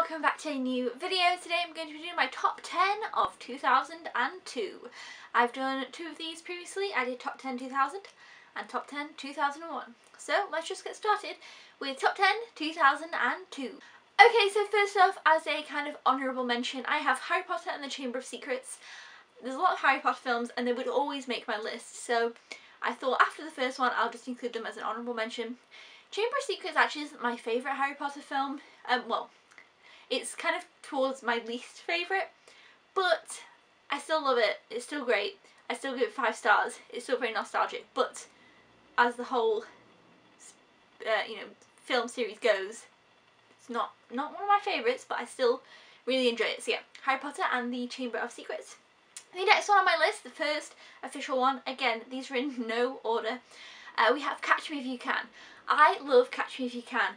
welcome back to a new video. Today I'm going to be doing my top 10 of 2002. I've done two of these previously. I did top 10 2000 and top 10 2001. So let's just get started with top 10 2002. Okay, so first off, as a kind of honourable mention, I have Harry Potter and the Chamber of Secrets. There's a lot of Harry Potter films and they would always make my list, so I thought after the first one I'll just include them as an honourable mention. Chamber of Secrets actually isn't my favourite Harry Potter film. Well, it's kind of towards my least favourite, but I still love it. It's still great. I still give it 5 stars. It's still very nostalgic, but as the whole, film series goes, it's not one of my favourites, but I still really enjoy it. So yeah, Harry Potter and the Chamber of Secrets. The next one on my list, the first official one, again, these are in no order. We have Catch Me If You Can. I love Catch Me If You Can.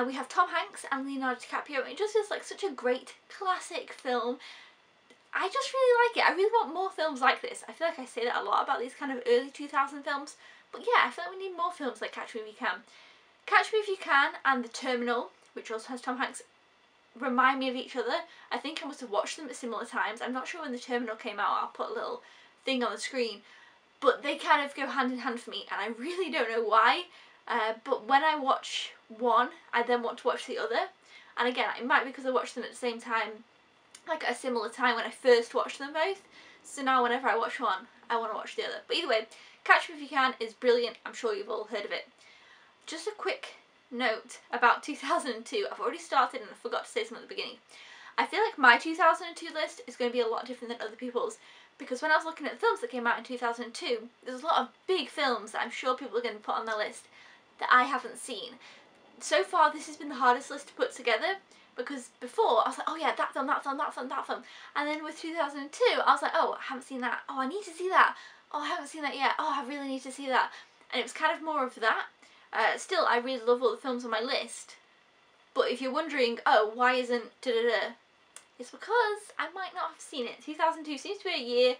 We have Tom Hanks and Leonardo DiCaprio. It just feels like such a great classic film. I just really like it. I really want more films like this. I feel like I say that a lot about these kind of early 2000 films. But yeah, I feel like we need more films like Catch Me If You Can. Catch Me If You Can and The Terminal, which also has Tom Hanks, remind me of each other. I think I must have watched them at similar times. I'm not sure when The Terminal came out. I'll put a little thing on the screen. But they kind of go hand in hand for me, and I really don't know why. But when I watch one, I then want to watch the other. And again, it might be because I watched them at the same time, like at a similar time when I first watched them both. So now whenever I watch one, I want to watch the other. But either way, Catch Me If You Can is brilliant. I'm sure you've all heard of it. Just a quick note about 2002. I've already started and I forgot to say something at the beginning. I feel like my 2002 list is going to be a lot different than other people's, because when I was looking at the films that came out in 2002, there's a lot of big films that I'm sure people are going to put on their list that I haven't seen. So far this has been the hardest list to put together, because before I was like, oh yeah, that film, that film, that film, that film, and then with 2002 I was like, oh, I haven't seen that, oh, I need to see that, oh, I haven't seen that yet, oh, I really need to see that. And it was kind of more of that. Still, I really love all the films on my list, but if you're wondering, oh, why isn't da-da-da, it's because I might not have seen it. 2002 seems to be a year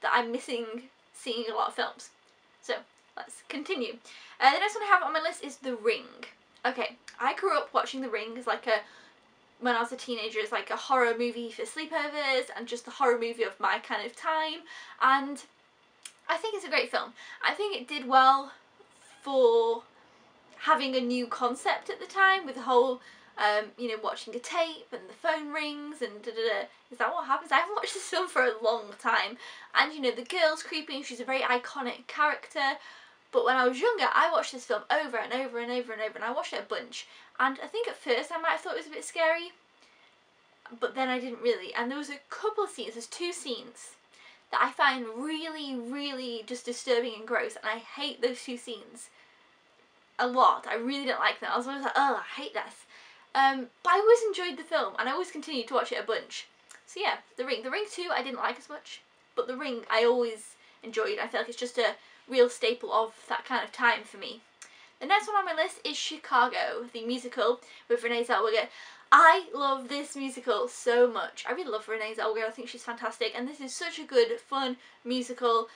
that I'm missing seeing a lot of films. So let's continue. The next one I have on my list is The Ring. Okay, I grew up watching The Ring as when I was a teenager, it's like a horror movie for sleepovers and just the horror movie of my kind of time. And I think it's a great film. I think it did well for having a new concept at the time with the whole watching a tape and the phone rings and da-da-da. Is that what happens? I haven't watched this film for a long time. And the girl's creepy and she's a very iconic character. But when I was younger, I watched this film over and over and over and over, and I watched it a bunch. And I think at first I might have thought it was a bit scary, but then I didn't really. And there was a couple of scenes, there's 2 scenes, that I find really, really just disturbing and gross. And I hate those 2 scenes a lot. I really don't like them. I was always like, oh, I hate this. But I always enjoyed the film, and I always continued to watch it a bunch. So yeah, The Ring. The Ring 2 I didn't like as much, but The Ring I always enjoyed. I feel like it's just a real staple of that kind of time for me. The next one on my list is Chicago, the musical with Renee Zellweger. I love this musical so much. I really love Renee Zellweger. I think she's fantastic, and this is such a good, fun musical.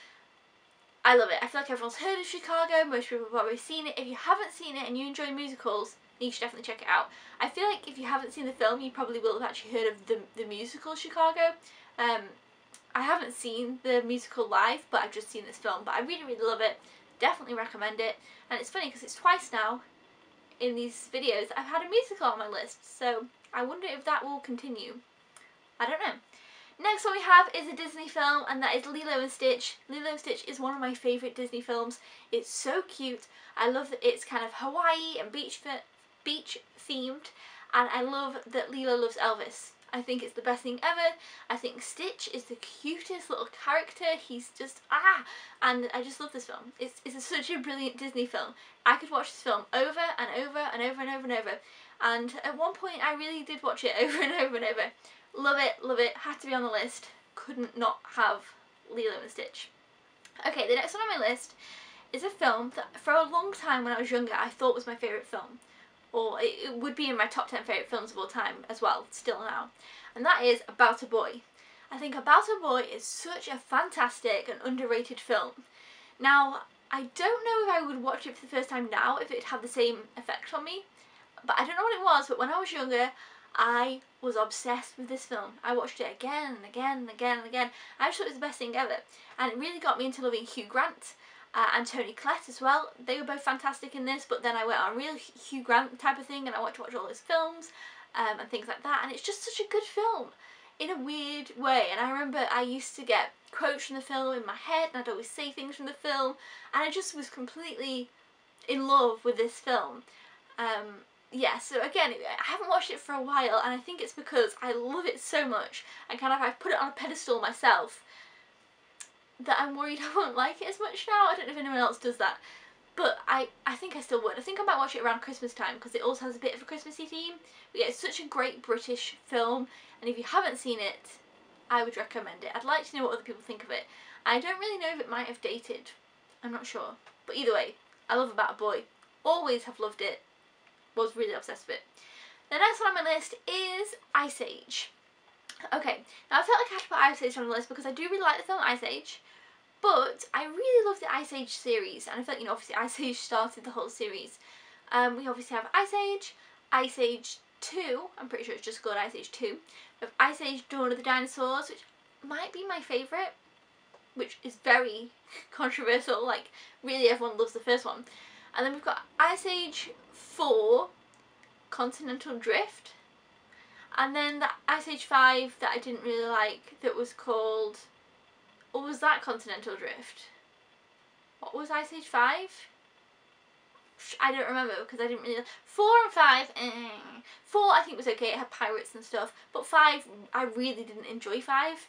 I love it. I feel like everyone's heard of Chicago. Most people have probably seen it. If you haven't seen it and you enjoy musicals, you should definitely check it out. I feel like if you haven't seen the film, you probably will have actually heard of the musical Chicago. I haven't seen the musical live, but I've just seen this film. But I really, really love it. Definitely recommend it. And it's funny because it's twice now in these videos I've had a musical on my list. So I wonder if that will continue. I don't know. Next one we have is a Disney film, and that is Lilo and Stitch. Lilo and Stitch is one of my favourite Disney films. It's so cute. I love that it's kind of Hawaii and beach themed, and I love that Lilo loves Elvis. I think it's the best thing ever. I think Stitch is the cutest little character. He's just, and I just love this film. It's such a brilliant Disney film. I could watch this film over and over and over and over and over. And at one point I really did watch it over and over and over. Love it, love it. Had to be on the list. Couldn't not have Lilo and Stitch. Okay, the next one on my list is a film that for a long time when I was younger I thought was my favourite film. Or it would be in my top 10 favourite films of all time as well, still now. And that is About a Boy. I think About a Boy is such a fantastic and underrated film. Now, I don't know if I would watch it for the first time now, if it had the same effect on me. But I don't know what it was, but when I was younger, I was obsessed with this film. I watched it again and again and again and again. I just thought it was the best thing ever. And it really got me into loving Hugh Grant and Toni Collette as well. They were both fantastic in this, but then I went on a real Hugh Grant type of thing and I wanted to watch all his films and things like that. And it's just such a good film in a weird way. And I remember I used to get quotes from the film in my head and I'd always say things from the film. And I just was completely in love with this film. Yeah, so again, I haven't watched it for a while, and I think it's because I love it so much, and kind of I put it on a pedestal myself, that I'm worried I won't like it as much now. I don't know if anyone else does that, but I think I still would. I think I might watch it around Christmas time, because it also has a bit of a Christmassy theme. But yeah, it's such a great British film, and if you haven't seen it, I would recommend it. I'd like to know what other people think of it. I don't really know if it might have dated. I'm not sure. But either way, I love About a Boy. Always have loved it. Was really obsessed with it. The next one on my list is Ice Age. Okay, now I felt like I had to put Ice Age on the list because I do really like the film Ice Age, but I really love the Ice Age series, and I felt, you know, obviously Ice Age started the whole series. We obviously have Ice Age 2, I'm pretty sure it's just called Ice Age 2. We have Ice Age Dawn of the Dinosaurs, which might be my favourite, which is very controversial, like really everyone loves the first one. And then we've got Ice Age 4, Continental Drift. And then the Ice Age 5 that I didn't really like, that was called... Or was that Continental Drift? What was Ice Age 5? I don't remember because I didn't really... 4 and 5, 4 I think was okay, it had pirates and stuff. But 5, I really didn't enjoy 5.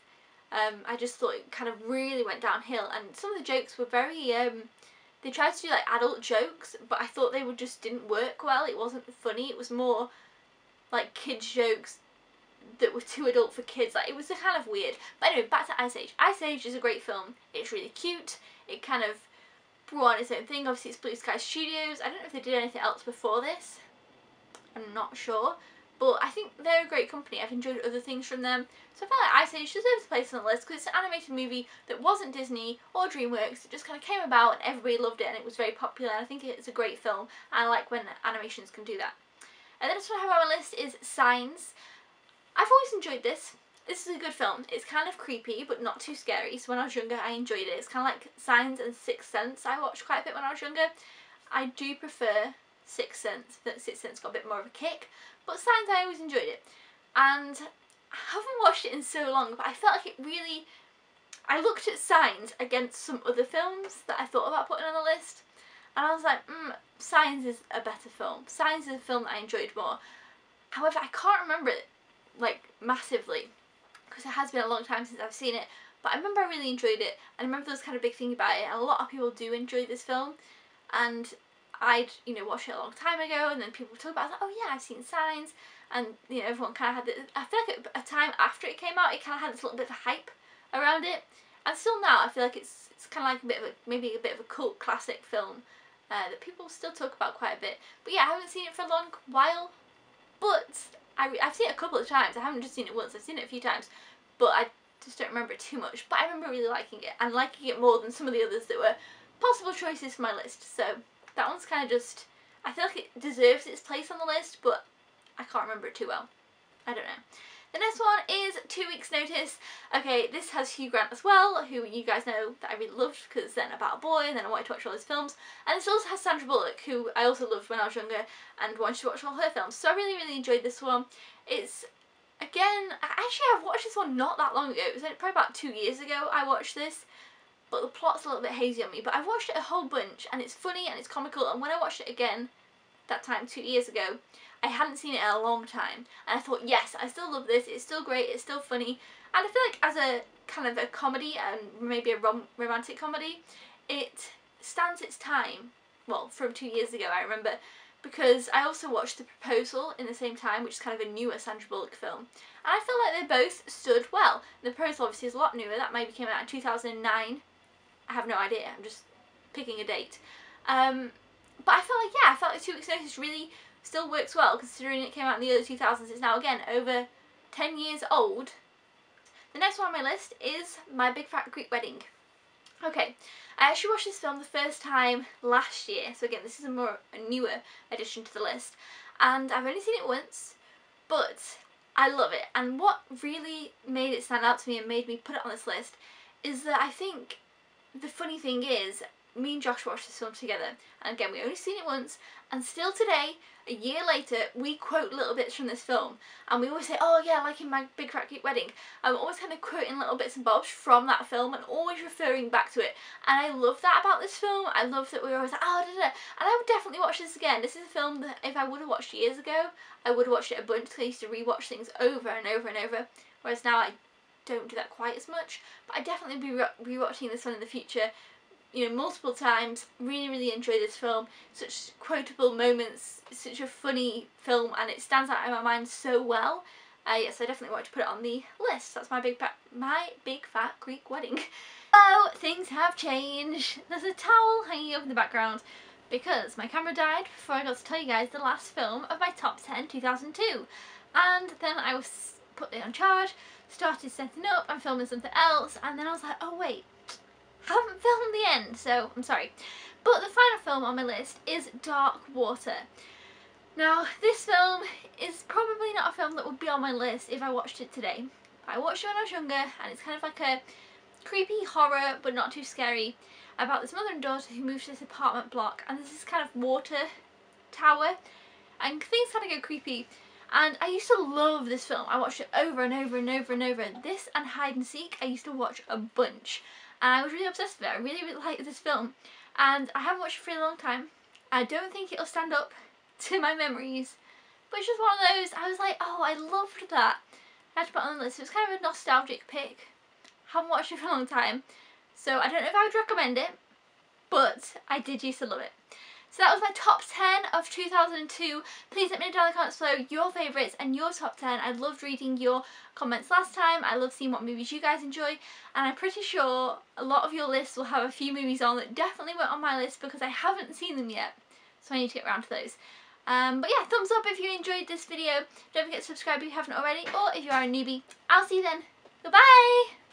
I just thought it kind of really went downhill. And some of the jokes were very... They tried to do like adult jokes, but I thought they just didn't work well. It wasn't funny. It was more like kids jokes that were too adult for kids. Like, it was kind of weird. But anyway, back to Ice Age. Ice Age is a great film. It's really cute. It kind of brought on its own thing. Obviously, it's Blue Sky Studios. I don't know if they did anything else before this. I'm not sure. But I think they're a great company. I've enjoyed other things from them. So I felt like Ice Age deserves a place on the list because it's an animated movie that wasn't Disney or DreamWorks. It just kind of came about and everybody loved it and it was very popular. And I think it's a great film. And I like when animations can do that. And then next one I have on my list is Signs. I've always enjoyed this. This is a good film. It's kind of creepy but not too scary. So when I was younger I enjoyed it. It's kind of like Signs and Sixth Sense. I watched quite a bit when I was younger. I do prefer Sixth Sense. That Sixth Sense got a bit more of a kick. But Signs, I always enjoyed it. And I haven't watched it in so long, but I felt like it really... I looked at Signs against some other films that I thought about putting on the list. And I was like, Signs is a better film. Signs is a film that I enjoyed more. However, I can't remember it, like, massively. Because it has been a long time since I've seen it. But I remember I really enjoyed it. And I remember there was kind of a big thing about it. And a lot of people do enjoy this film. And I'd, you know, watched it a long time ago, and then people would talk about it. I was like, oh yeah, I've seen Signs, and you know, everyone kind of had this, I feel like at a time after it came out, it kind of had this little bit of a hype around it, and still now I feel like it's kind of like a bit of a, maybe a bit of a cult classic film that people still talk about quite a bit. But yeah, I haven't seen it for a long while, but I've seen it a couple of times. I haven't just seen it once, I've seen it a few times, but I just don't remember it too much. But I remember really liking it, and liking it more than some of the others that were possible choices for my list. So that one's kind of just, I feel like it deserves its place on the list, but I can't remember it too well. I don't know. The next one is 2 Weeks Notice. Okay, this has Hugh Grant as well, who you guys know that I really loved because then About a Boy, and then I wanted to watch all his films. And this also has Sandra Bullock, who I also loved when I was younger and wanted to watch all her films. So I really, really enjoyed this one. It's, again, actually I've watched this one not that long ago. It was probably about 2 years ago I watched this. But the plot's a little bit hazy on me. But I've watched it a whole bunch, and it's funny and it's comical. And when I watched it again, that time 2 years ago, I hadn't seen it in a long time. And I thought, yes, I still love this. It's still great. It's still funny. And I feel like as a kind of a comedy, and maybe a romantic comedy, it stands its time. Well, from 2 years ago, I remember. Because I also watched The Proposal in the same time, which is kind of a newer Sandra Bullock film. And I feel like they both stood well. The Proposal obviously is a lot newer. That maybe came out in 2009. I have no idea, I'm just picking a date. But I felt like, yeah, I felt like 2 Weeks Notice really still works well, considering it came out in the early 2000s. It's now, again, over 10 years old. The next one on my list is My Big Fat Greek Wedding. Okay, I actually watched this film the first time last year, so again, this is a newer addition to the list. And I've only seen it once, but I love it. And what really made it stand out to me and made me put it on this list is that I think the funny thing is, me and Josh watched this film together, and again, we only seen it once, and still today, a year later, we quote little bits from this film, and we always say, oh yeah, like in My Big Fat Greek Wedding, I'm always kind of quoting little bits and bobs from that film, and always referring back to it, and I love that about this film. I love that we were always like, oh, da, da. And I would definitely watch this again. This is a film that if I would have watched years ago, I would have watched it a bunch, because I used to rewatch things over and over and over, whereas now I don't do that quite as much, but I definitely be rewatching this one in the future, you know, multiple times. Really enjoyed this film. Such quotable moments, such a funny film, and it stands out in my mind so well. Yes, I definitely want to put it on the list. That's My Big Fat Greek Wedding. Oh, things have changed. There's a towel hanging over in the background because my camera died before I got to tell you guys the last film of my top 10 2002. And then I was put it on charge, started setting up and filming something else, and then I was like, oh wait, haven't filmed the end, so I'm sorry. But the final film on my list is Dark Water. Now, this film is probably not a film that would be on my list if I watched it today. I watched it when I was younger, and it's kind of like a creepy horror, but not too scary, about this mother and daughter who move to this apartment block, and there's this kind of water tower, and things kind of go creepy. And I used to love this film. I watched it over and over and over and over. This and Hide and Seek I used to watch a bunch. And I was really obsessed with it. I really liked this film. And I haven't watched it for a long time. I don't think it'll stand up to my memories. But it's just one of those, I was like, oh, I loved that. I had to put it on the list. It was kind of a nostalgic pick. Haven't watched it for a long time. So I don't know if I would recommend it. But I did used to love it. So that was my top 10 of 2002. Please let me know down in the comments below your favourites and your top 10. I loved reading your comments last time. I loved seeing what movies you guys enjoy. And I'm pretty sure a lot of your lists will have a few movies on that definitely weren't on my list because I haven't seen them yet. So I need to get around to those. But yeah, thumbs up if you enjoyed this video. Don't forget to subscribe if you haven't already. Or if you are a newbie, I'll see you then. Goodbye!